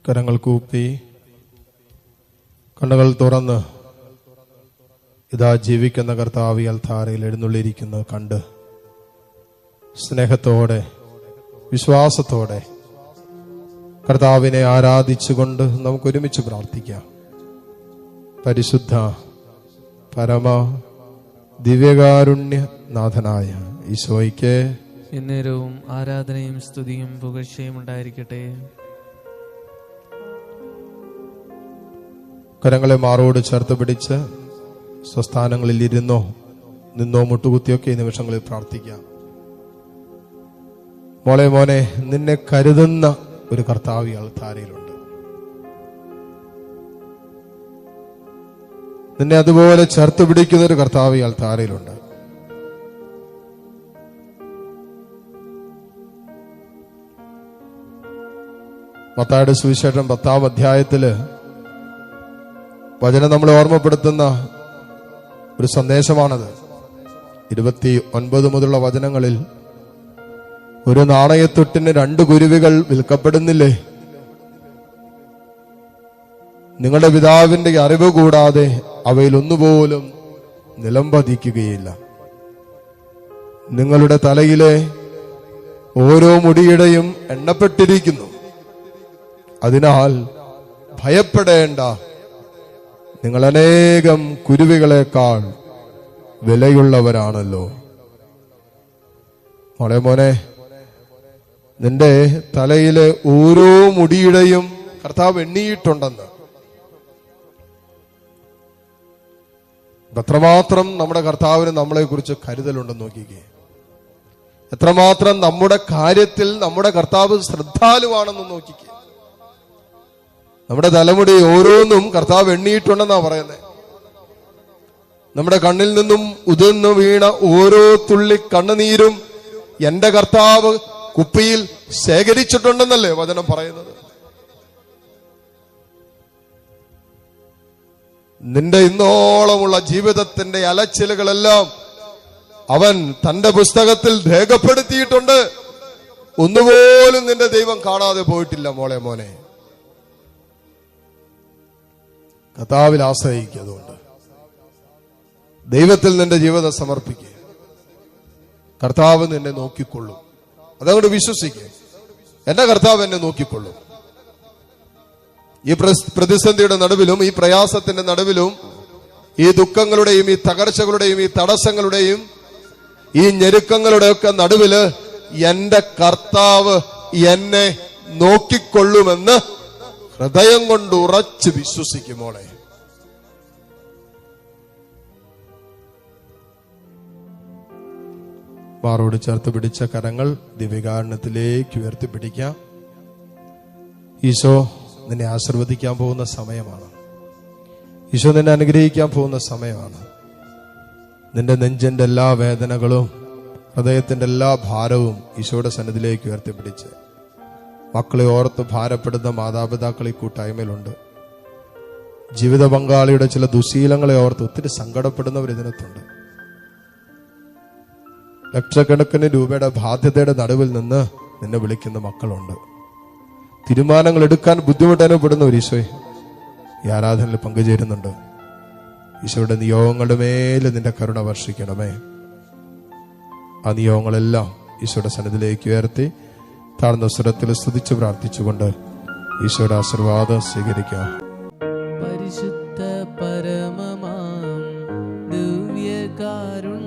കരങ്ങൾ കൂപ്പി കണ്ണുകൾ തുറന്ന് ഇതാ ജീവിക്കുന്ന കർത്താവ് ഈ അൽത്താരയിൽ എഴുന്നള്ളിയിരിക്കുന്നത് കണ്ട് സ്നേഹത്തോടെ വിശ്വാസത്തോടെ കർത്താവിനെ ആരാധിച്ചുകൊണ്ട് നമുക്ക് ഒരുമിച്ച് പ്രാർത്ഥിക്കാം. പരിശുദ്ധ പരമ ദിവ്യകാരുണ്യ നാഥനായ ഈശോയ്ക്ക് എന്നേരവും ആരാധനയും സ്തുതിയും പുകഴ്ചയും ഉണ്ടായിരിക്കട്ടെ. കരങ്ങളെ മാറോട് ചേർത്ത് പിടിച്ച് സ്വസ്ഥാനങ്ങളിൽ ഇരുന്നോ നിന്നോ മുട്ടുകുത്തിയൊക്കെ ഈ നിമിഷങ്ങളിൽ പ്രാർത്ഥിക്കാം. മോനെ നിന്നെ കരുതുന്ന ഒരു കർത്താവ് അൾത്താരയിലുണ്ട്. നിന്നെ അതുപോലെ ചേർത്ത് പിടിക്കുന്ന ഒരു കർത്താവ് അൾത്താരയിലുണ്ട്. മത്തായിയുടെ സുവിശേഷം 10-ാം അധ്യായത്തില് വചനം നമ്മളെ ഓർമ്മപ്പെടുത്തുന്ന ഒരു സന്ദേശമാണത്. 29 മുതലുള്ള വചനങ്ങളിൽ ഒരു നാണയത്തൊട്ടിന് 2 കുരുവികൾ വിൽക്കപ്പെടുന്നില്ലേ? നിങ്ങളുടെ പിതാവിന്റെ അറിവ് കൂടാതെ അവയിൽ ഒന്നുപോലും നിലംപതിക്കുകയില്ല. നിങ്ങളുടെ തലയിലെ ഓരോ മുടിയുടെയും എണ്ണപ്പെട്ടിരിക്കുന്നു. അതിനാൽ ഭയപ്പെടേണ്ട, നിങ്ങൾ അനേകം കുരുവികളെക്കാൾ വിലയുള്ളവരാണല്ലോ. മോനെ നിന്റെ തലയിലെ ഓരോ മുടിയുടെയും കർത്താവ് എണ്ണിയിട്ടുണ്ടെന്ന്. എത്രമാത്രം നമ്മുടെ കർത്താവിന് നമ്മളെ കുറിച്ച് കരുതലുണ്ടെന്ന് നോക്കിക്കേ. എത്രമാത്രം നമ്മുടെ കാര്യത്തിൽ നമ്മുടെ കർത്താവ് ശ്രദ്ധാലുവാണെന്ന് നോക്കിക്കേ. നമ്മുടെ തലമുടി ഓരോന്നും കർത്താവ് എണ്ണിയിട്ടുണ്ടെന്നാ പറയുന്നത്. നമ്മുടെ കണ്ണിൽ നിന്നും ഉതിർന്നു വീണ ഓരോ തുള്ളി കണ്ണുനീരും എന്റെ കർത്താവ് കുപ്പിയിൽ ശേഖരിച്ചിട്ടുണ്ടെന്നല്ലേ വചനം പറയുന്നത്. നിന്റെ ഇന്നോളമുള്ള ജീവിതത്തിന്റെ അലച്ചിലുകളെല്ലാം അവൻ തന്റെ പുസ്തകത്തിൽ രേഖപ്പെടുത്തിയിട്ടുണ്ട്. ഒന്നുപോലും നിന്റെ ദൈവം കാണാതെ പോയിട്ടില്ല. മോനെ കർത്താവിൽ ആശ്രയിക്കുക. അതുകൊണ്ട് ദൈവത്തിൽ നിന്റെ ജീവിതം സമർപ്പിക്കുക. കർത്താവ് നിന്നെ നോക്കിക്കൊള്ളും. അതുകൊണ്ട് വിശ്വസിക്കുക, എന്റെ കർത്താവ് എന്നെ നോക്കിക്കൊള്ളും. ഈ പ്രതിസന്ധിയുടെ നടുവിലും ഈ പ്രയാസത്തിന്റെ നടുവിലും ഈ ദുഃഖങ്ങളുടെയും ഈ തകർച്ചകളുടെയും ഈ തടസ്സങ്ങളുടെയും ഈ ഞെരുക്കങ്ങളുടെയൊക്കെ നടുവില് എന്റെ കർത്താവ് എന്നെ നോക്കിക്കൊള്ളുമെന്ന് ഹൃദയം കൊണ്ട് ഉറച്ച് വിശ്വസിക്കും. മോളെ മാറോട് ചേർത്ത് പിടിച്ച കരങ്ങൾ ദിവ്യകാരുണ്യത്തിലേക്ക് ഉയർത്തിപ്പിടിക്കാം. ഈശോ നിന്നെ ആശീർവദിക്കാൻ പോകുന്ന സമയമാണ്. ഈശോ നിന്നെ അനുഗ്രഹിക്കാൻ പോകുന്ന സമയമാണ്. നിന്റെ നെഞ്ചിന്റെ എല്ലാ വേദനകളും ഹൃദയത്തിന്റെ എല്ലാ ഭാരവും ഈശോയുടെ സന്നിധിയിലേക്ക് ഉയർത്തിപ്പിടിച്ച് മക്കളെ ഓർത്ത് ഭാരപ്പെടുന്ന മാതാപിതാക്കൾ ഈ കൂട്ടായ്മയിലുണ്ട്. ജീവിത പങ്കാളിയുടെ ചില ദുശീലങ്ങളെ ഓർത്ത് ഒത്തിരി സങ്കടപ്പെടുന്നവർ ഇതിനകത്തുണ്ട്. ലക്ഷക്കണക്കിന് രൂപയുടെ ബാധ്യതയുടെ നടുവിൽ നിന്ന് നിന്നെ വിളിക്കുന്ന മക്കളുണ്ട്. തീരുമാനങ്ങൾ എടുക്കാൻ ബുദ്ധിമുട്ട് അനുഭവപ്പെടുന്ന ഒരു ഈശോയെ ഈ ആരാധനയിൽ പങ്കുചേരുന്നുണ്ട്. ഈശോയുടെ നിയോഗങ്ങളുടെ മേലെ നിന്റെ കരുണ വർഷിക്കണമേ. ആ നിയോഗങ്ങളെല്ലാം ഈശോയുടെ സന്നിധിയിലേക്ക് ഉയർത്തി താഴ്ന്ന സ്വരത്തിൽ സ്തുതിച്ച് പ്രാർത്ഥിച്ചുകൊണ്ട് ഈശോയുടെ ആശീർവാദം സ്വീകരിക്കാം. പരിശുദ്ധ പരമമാം ദിവ്യകാരുണ്യമേ,